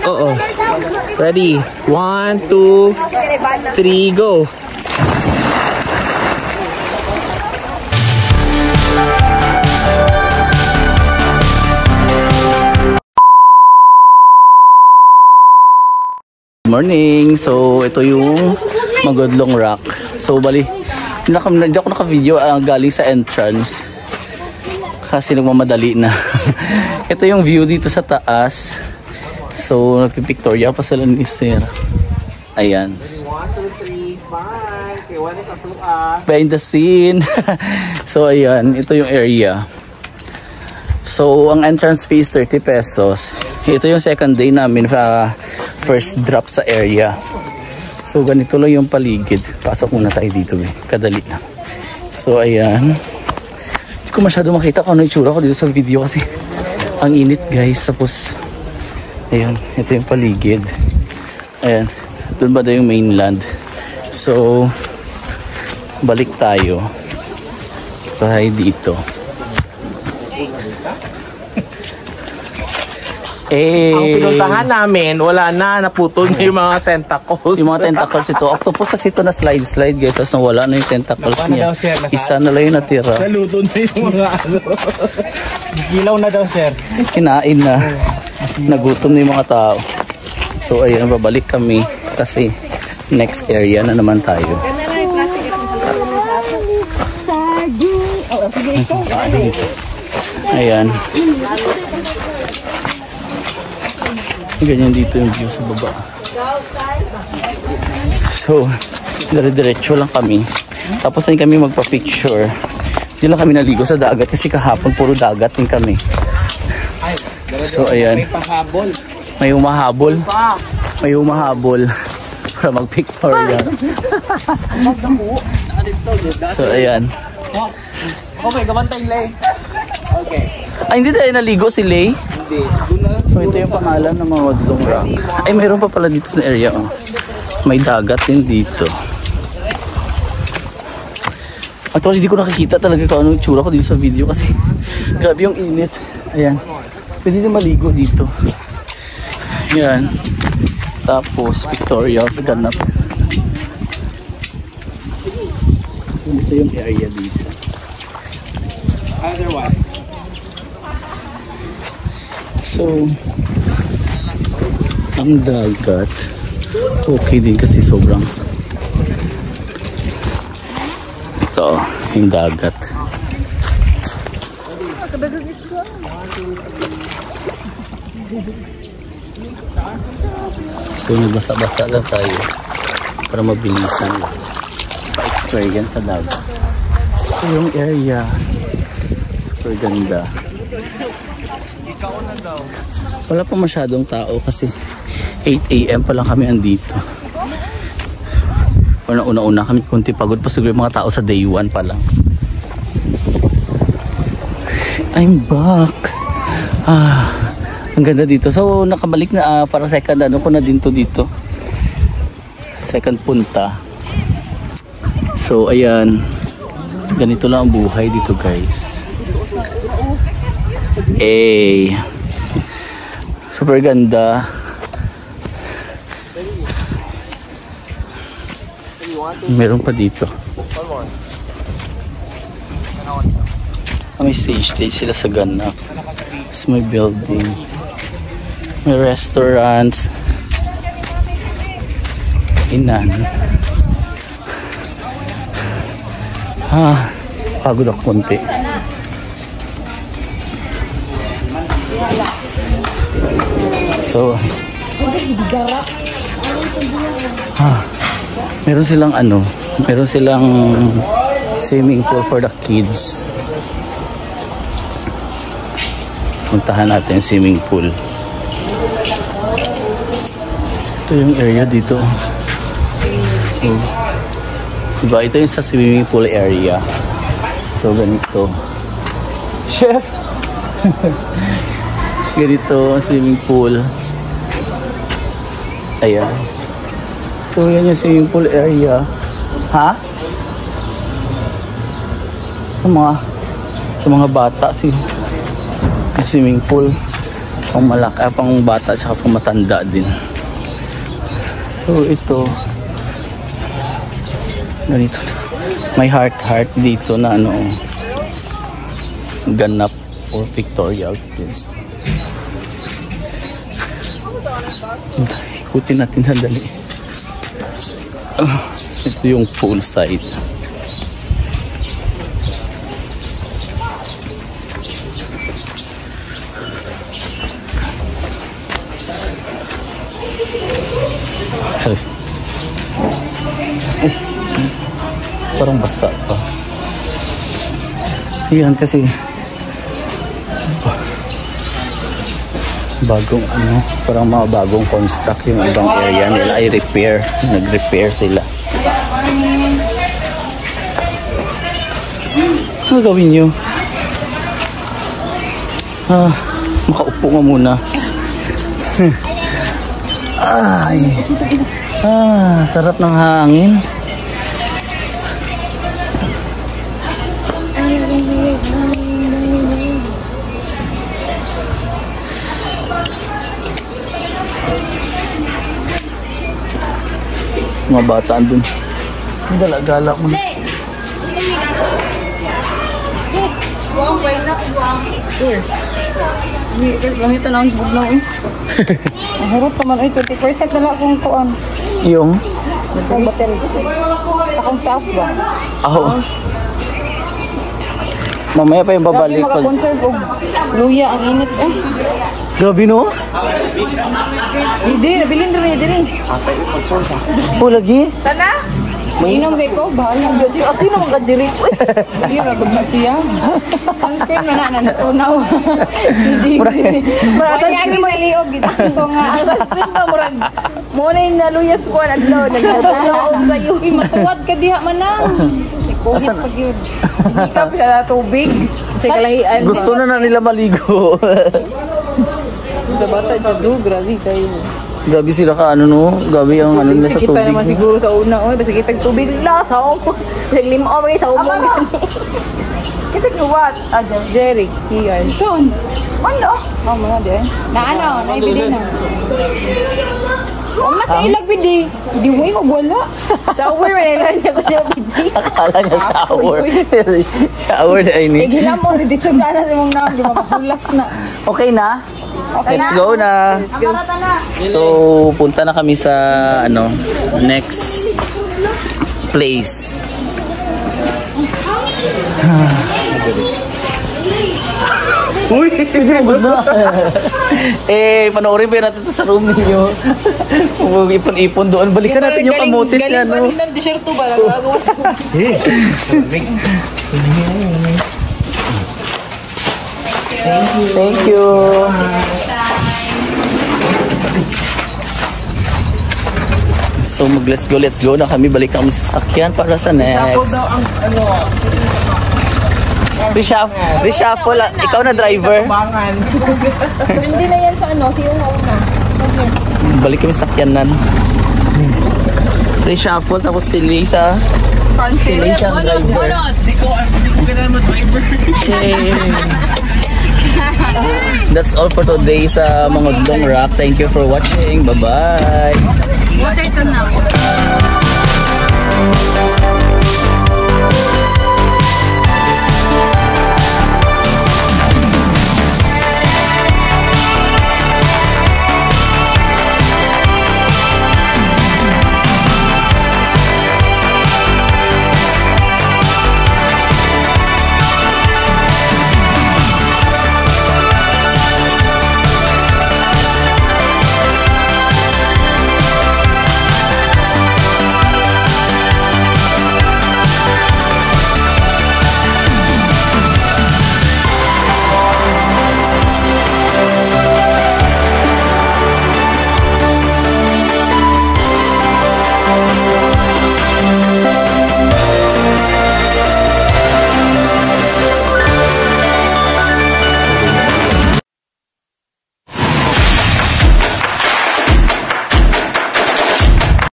Oo. Ready? 1, 2, 3, go! Morning! So, ito yung Magodlong Rock. So, bali, hindi ako naka-video galing sa entrance. Kasi nagmamadali na. Ito yung view dito sa taas. So, nagpipictoria pa sila ni Sir. Ayan. 1, 2, 3, smile! Behind the scene. So, ayan. Ito yung area. So, ang entrance fee is 30 pesos. Ito yung second day namin first drop sa area. So, ganito lang yung paligid. Pasok muna tayo dito. Kadali lang. So, ayan. Hindi ko masyado makita kung ano yung tsura ko dito sa video kasi ang init, guys. Tapos, ayan. Ito yung paligid. Ayan. Doon ba daw yung mainland? So, balik tayo. Tayo dito. Ang pinuntahan namin, wala na, naputol na yung mga tentacles. Yung mga tentacles ito. Octopus kasi ito na slide guys. Tapos nawala na yung tentacles niya. Isa na lang yung natira. Naluto na yung mga ano. Gilaw na daw, sir. Kinain na. Nagutom na yung mga tao. So ayun, babalik kami. Kasi next area na naman tayo. Ayan. Ganyan dito yung view sa baba. So, dire-diretso lang kami. Tapos ay kami magpa-picture. Hindi lang kami naligo sa dagat kasi kahapon puro dagat din kami. So, ayan. May umahabol. May umahabol para mag-picture. So, ayan. Okay, gabantay Lay. Okay. Ay, hindi tayo naligo si Lay? Hindi. So, ito yung pangalan ng mga Magodlong Rock. Ay, mayroon pa pala dito sa area. Oh. May dagat din dito. Actually, hindi ko nakikita talaga kung ano yung tsura ko dito sa video kasi grabe yung init. Ayan. Pwede na maligo dito. Ayan. Tapos, Victoria, ganap. Ito yung area dito. Otherwise. So, ang dagat okay din kasi sobrang ito, yung dagat. So, nagbasa-basa lang tayo para mabilisan lang pa-experience sa dagat. So, yung area super ganda. Wala pa masyadong tao kasi 8 AM pa lang kami andito. Una kami kunti pagod pa siguro yung mga tao sa day 1 pa lang. I'm back. Ang ganda dito. So nakabalik na para second ano ko na din to dito. Second punta. So ayan. Ganito lang ang buhay dito, guys. Super ganda. Meron pa dito. May stage sila sa ganap. May building. May restaurants. Inan. Pagod ako konti. So, meron silang swimming pool for the kids. Puntahan natin yung swimming pool. Ito yung area dito. So, diba? Ito yung sa swimming pool area. So, ganito. Chef! Ganito ang swimming pool. Ayan. So, yan yung swimming pool area. Ha? Sa mga bata, swimming pool. Pang malaki, pang bata at pang matanda din. So ito, ganito. May heart dito na ano, ganap or pictorial din. Ikutin natin sandali. Ito yung full side. Ay, parang basa pa. Yan kasi bagong ano, parang mga bagong construct yung ibang area nila ay repair. Nag-repair sila. Ano gawin nyo? Makaupo nga muna. Ay. Sarap ng hangin. Mga bata andun. Gala-gala mo na. Buang, pwede na ko buang. Langit na ang bugnaw eh. Ang hurot naman eh, 20% na lang akong kuan. Yung? Ang battery. Sa kong staff ba? Ako. Mamaya pa yung babalik. Grabe maka-conserve og luya ang init eh. Grabe no? Hindi, nabilin rin diri. Oh, lagi? Tana? Mainom kay ko, bahala. Kasi naman ka jiri ko eh. Hindi, ragod na siya. Sunscreen na natunaw. Hindi. Mura sunscreen mo iliog gito nga. Ang sunscreen ba murag mo na yung naluyas ko adlaw nagdalaog sa iyo. Matuwad ka diha man na. Kuhit pag yun. Hindi ka sa tubig. Sa kalahian. Gusto na nila maligo. Sa bata sa grabe kayo. Grabe sila ka ano no. Grabe ang ano nila sa Kita naman tubig. siguro sa una oy basta kitag tubig la sa umo. Naglimaw ba sa umo. Kasi what? Jerry, si Sean. ano? Oh, mga din. Na ano, naibili na. Ang nakailag bidi. Hindi mo yung wala. Shower man nila niya ko siya bidi. Akala niya shower. Shower na ini. Igilam mo si Tichon sana sa mong naam. Di ba mapulas na. Okay na? Okay Let's na. go na. Amarata na. So, punta na kami sa ano, next place. Uy, pinagod na. Panoorin pa natin ito sa room ninyo. Kung ipon-ipon doon. Balikan natin yung kamutis na ano. Galing ng desierto ba? Nagagawa ko. Thank you. So let's go na kami. Balik kami sa sakyan para sa next. Reshuffle. Ikaw na driver. Hindi na yan sa ano, sino na una. Balik kami sa sakyanan. Reshuffle tapos si Lisa. Si Lisa ang driver. Hindi ko ganun mag-driver. That's all for today sa Mangudlong Rock. Thank you for watching. Bye-bye. Water to now.